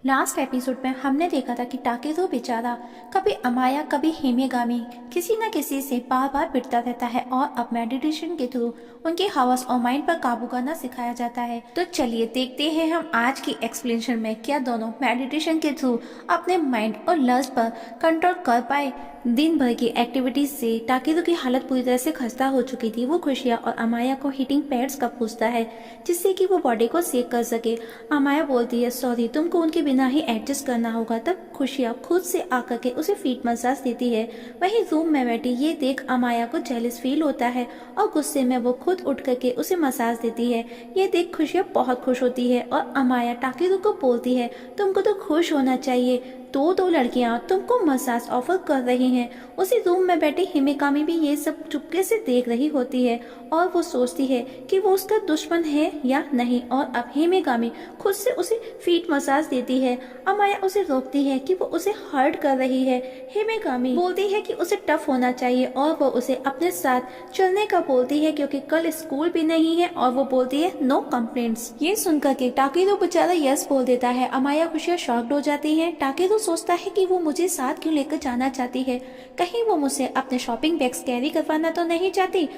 Last episode में हमने देखा था कि टाकेरो बेचारा कभी अमाया कभी हिमेगामी किसी न किसी से बार बार पिटता रहता है और अब मेडिटेशन के थ्रू उनके हवस और माइंड पर काबू करना सिखाया जाता है। तो चलिए देखते हैं हम आज की एक्सप्लेनेशन में क्या दोनों मेडिटेशन के थ्रू अपने माइंड और लस्ट पर कंट्रोल कर पाए। दिन भर की एक्टिविटीज से टाकेरो की हालत पूरी तरह से खस्ता हो चुकी थी। वो खुशिया और अमाया को हीटिंग पैड्स का पूछता है जिससे कि वो बॉडी को सेक कर सके। अमाया बोलती है सॉरी तुमको उनके बिना ही एडजस्ट करना होगा। तब खुशिया खुद से आकर के उसे फीट मसाज देती है। वहीं रूम में बैठी ये देख अमाया को जेलस फील होता है और गुस्से में वो खुद उठ करके उसे मसाज देती है। ये देख खुशिया बहुत खुश होती है और अमाया टाकेरो को बोलती है तुमको तो खुश होना चाहिए, दो लड़कियां तुमको मसाज ऑफर कर रही हैं। उसी रूम में बैठी हिमेकामी भी ये सब चुपके से देख रही होती है और वो सोचती है कि वो उसका दुश्मन है या नहीं। और अब हिमेकामी खुद से उसे फीट मसाज देती है। अमाया उसे रोकती है कि वो उसे हर्ट कर रही है। हिमेकामी बोलती है कि उसे टफ होना चाहिए और वो उसे अपने साथ चलने का बोलती है क्योंकि कल स्कूल भी नहीं है और वो बोलती है नो कंप्लेंट्स। ये सुनकर के टाकेरो बेचारा यस बोल देता है। अमाया खुशियां शॉक्ड हो जाती है। टाकेरो सोचता है कि वो मुझे साथ क्यों लेकर जाना चाहती है, कहीं वो मुझसे अपने शॉपिंग बैग्स कैरी करवाना तो नहीं चाहती।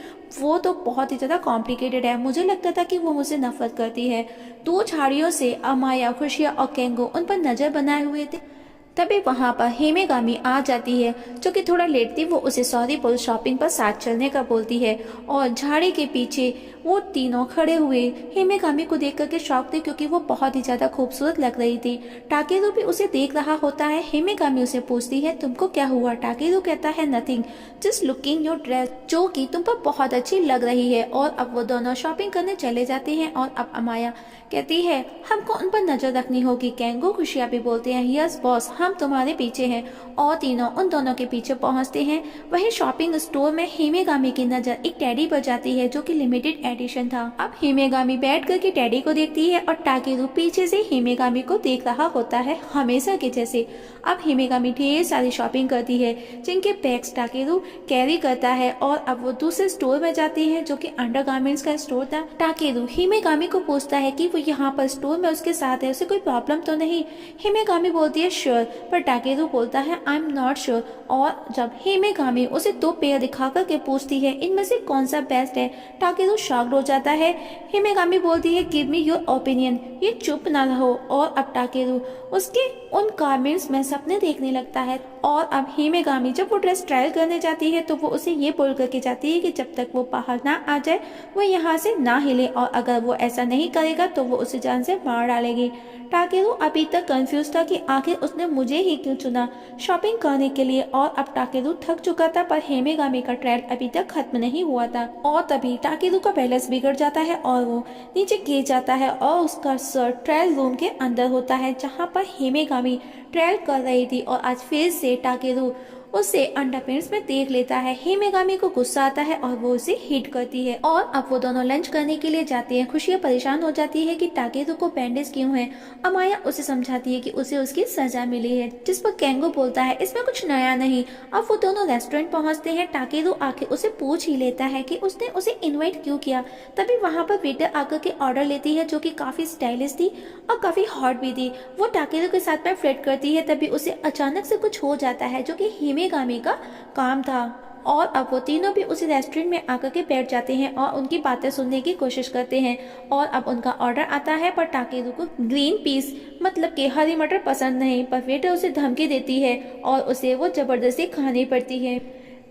वो तो बहुत ही ज्यादा कॉम्प्लिकेटेड है। मुझे लगता था कि वो मुझसे नफरत करती है। दो झाड़ियों से अमाया खुशिया और केंगो उन पर नजर बनाए हुए थे। तभी वहां पर हिमेगामी आ जाती है जो कि थोड़ा लेट थी। वो उसे सॉरी बोल शॉपिंग पर साथ चलने का बोलती है और झाड़ी के पीछे वो तीनों खड़े हुए हिमेगामी को देख करके शॉक थे क्योंकि वो बहुत ही ज्यादा खूबसूरत लग रही थी। टाकेरो भी उसे देख रहा होता है। हिमेगामी उसे पूछती है तुमको क्या हुआ। टाकेरो कहता है nothing, just looking your dress, जो कि तुम पर बहुत अच्छी लग रही है। और अब वो दोनों शॉपिंग करने चले जाते हैं और अब अमाया कहती है हमको उन पर नजर रखनी होगी। केंगो खुशिया भी बोलते हैं यस बॉस हम तुम्हारे पीछे हैं और तीनों उन दोनों के पीछे पहुंचते हैं। वहीं शॉपिंग स्टोर में हिमेगामी की नजर एक टेडी पर जाती है जो कि लिमिटेड एडिशन था। अब हिमेगामी बैठ करके टेडी को देखती है और टाकेरू पीछे से हिमेगामी को देख रहा होता है हमेशा के जैसे। अब हिमेगामी ढेर सारी शॉपिंग करती है जिनके बैग्स टाकेरू कैरी करता है और अब वो दूसरे स्टोर में जाती है जो कि अंडरगारमेंट्स का स्टोर था। टाकेरू हिमेगामी को पूछता है कि वो यहाँ पर स्टोर में उसके साथ है, उसे कोई प्रॉब्लम तो नहीं। हिमेगामी बोलती है श्योर, पर टाकेरू बोलता है आई एम नॉट श्योर। और जब हिमेगामी उसे दो पेयर दिखा करके पूछती है इनमें से कौन सा बेस्ट है, टाकेरू शॉक्ड हो जाता है। हिमेगामी बोलती है गिव मी योर ओपिनियन, ये चुप ना रहो। और अब टाकेरू उसके उन गारमेंट्स में सपने देखने लगता है। और अब हिमेगामी जब वो ड्रेस ट्रायल करने जाती है तो वो उसे ये बोल करके जाती है कि जब तक वो बाहर ना आ जाए वो यहाँ से ना हिले और अगर वो ऐसा नहीं करेगा तो वो उसे जान से मार डालेगी। टाकेरू अभी तक कंफ्यूज था कि आखिर उसने मुझे ही क्यों चुना शॉपिंग करने के लिए। और अब टाकेरू थक चुका था पर हिमेगामी का ट्रायल अभी तक खत्म नहीं हुआ था। और तभी टाकेरू का बैलेंस बिगड़ जाता है और वो नीचे गिर जाता है और उसका सर ट्रायल रूम के अंदर होता है जहाँ पर हिमेगामी ट्रायल कर रही थी। और आज फिर से टाकेरू उसे अंडरपेंट्स में देख लेता है। हिमेगामी को गुस्सा आता है और वो उसे हिट करती है। और अब वो दोनों लंच करने के लिए जाते हैं। खुशियां परेशान हो जाती है कि टाकेरू को बैंडेज क्यों है। अमाया उसे समझाती है कि उसे उसकी सजा मिली है, जिस पर केंगो बोलता है इसमें कुछ नया नहीं। अब वो दोनों रेस्टोरेंट पहुंचते हैं। टाकेरू आके उसे पूछ ही लेता है कि उसने उसे इन्वाइट क्यों किया। तभी वहां पर वेटर आकर के ऑर्डर लेती है जो कि काफी स्टाइलिश थी और काफी हॉट भी थी। वो टाकेरू के साथ में फ्लर्ट करती है। तभी उसे अचानक से कुछ हो जाता है जो कि हिमेगामी का काम था। और अब वो तीनों भी उसी रेस्टोरेंट में आकर के बैठ जाते हैं और उनकी बातें सुनने की कोशिश करते हैं। और अब उनका ऑर्डर आता है पर टाकेरू को ग्रीन पीस मतलब कि हरी मटर पसंद नहीं। पर वेटर उसे धमकी देती है और उसे वो जबरदस्ती खानी पड़ती है।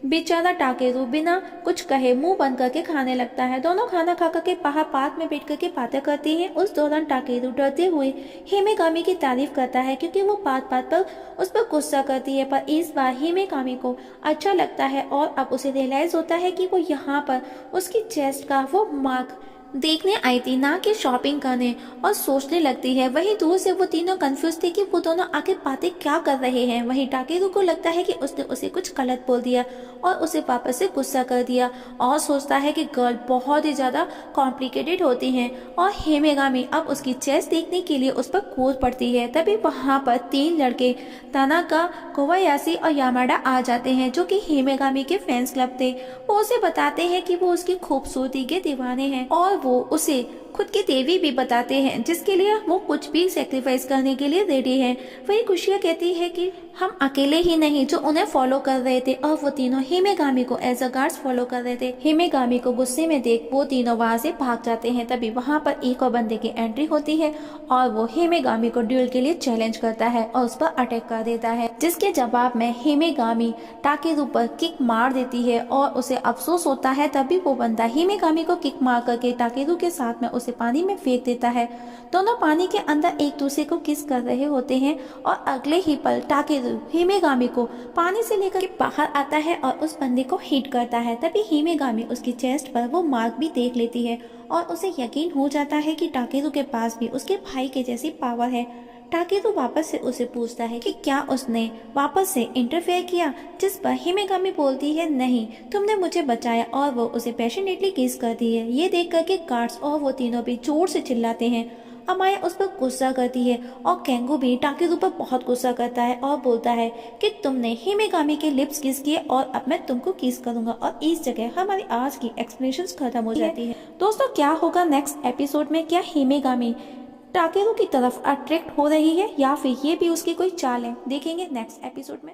बेचारा टाकेरू बिना कुछ कहे मुंह बंद करके खाने लगता है। दोनों खाना खा करके बाहर पार्क में बैठ करके बातें करती हैं। उस दौरान टाकेरू डरते हुए हिमेगामी की तारीफ करता है क्योंकि वो बात बात पर उस पर गुस्सा करती है। पर इस बार हिमेगामी को अच्छा लगता है और अब उसे रियलाइज होता है कि वो यहाँ पर उसकी चेस्ट का वो मार्क देखने आई थी ना कि शॉपिंग करने। और सोचने लगती है। वहीं दूर से वो तीनों कंफ्यूज थे कि वो दोनों आखिर बातें क्या कर रहे हैं। वहीं टाकेरू को लगता है कि उसने उसे कुछ गलत बोल दिया और उसे वापस से गुस्सा कर दिया और सोचता है कि गर्ल बहुत ही ज्यादा कॉम्प्लिकेटेड होती हैं। और हिमेगामी अब उसकी चेस्ट देखने के लिए उस पर कूद पड़ती है। तभी वहां पर तीन लड़के तानाका, कोबायाशी और यामाडा आ जाते हैं जो कि हिमेगामी के फैंस क्लब थे। वो उसे बताते हैं कि वो उसकी खूबसूरती के दीवाने हैं और वो उसे खुद की देवी भी बताते हैं, जिसके लिए वो कुछ भी सेक्रीफाइस करने के लिए रेडी हैं। वही कुशिया कहती है कि हम अकेले ही नहीं जो उन्हें फॉलो कर रहे थे, और वो तीनों हिमेगामी को एज अ गार्ड्स फॉलो कर रहे थे। हिमेगामी को गुस्से में देख वो तीनों वहां से भाग जाते हैं। तभी वहां पर एक और बंदे की एंट्री होती है और वो हिमेगामी को ड्यूल के लिए चैलेंज करता है और उस पर अटैक कर देता है, जिसके जवाब में हिमेगामी टाकेरू पर किक मार देती है और उसे अफसोस होता है। तभी वो बंदा हिमेगामी को किक मार करके टाकेरू के साथ में उसे पानी में फेंक देता है। दोनों पानी के अंदर एक दूसरे को किस कर रहे होते हैं और अगले ही पल टाकेरू हिमेगामी को पानी से लेकर बाहर आता है और उस बंदे को हिट करता है। तभी हिमेगामी उसकी चेस्ट पर वो मार्क भी देख लेती है और उसे यकीन हो जाता है कि टाकेरू के पास भी उसके भाई के जैसी पावर है। टाकेरू वापस से उसे पूछता है कि क्या उसने वापस से इंटरफेयर किया, जिस पर हिमेगामी बोलती है नहीं, तुमने मुझे बचाया, और वो उसे पैशनेटली किस करती है। ये देख कर के गार्ड्स और वो तीनों भी जोर से चिल्लाते हैं। अमाया उस पर गुस्सा करती है और केंगू भी टाकेरू पर बहुत गुस्सा करता है और बोलता है कि तुमने हिमेगामी के लिप्स किस किए और अब मैं तुमको किस करूंगा। और इस जगह हमारी आज की एक्सप्लेनेशंस खत्म हो जाती है। दोस्तों, क्या होगा नेक्स्ट एपिसोड में? क्या हिमेगामी टाकेरू की तरफ अट्रैक्ट हो रही है या फिर ये भी उसकी कोई चाल है? देखेंगे नेक्स्ट एपिसोड में।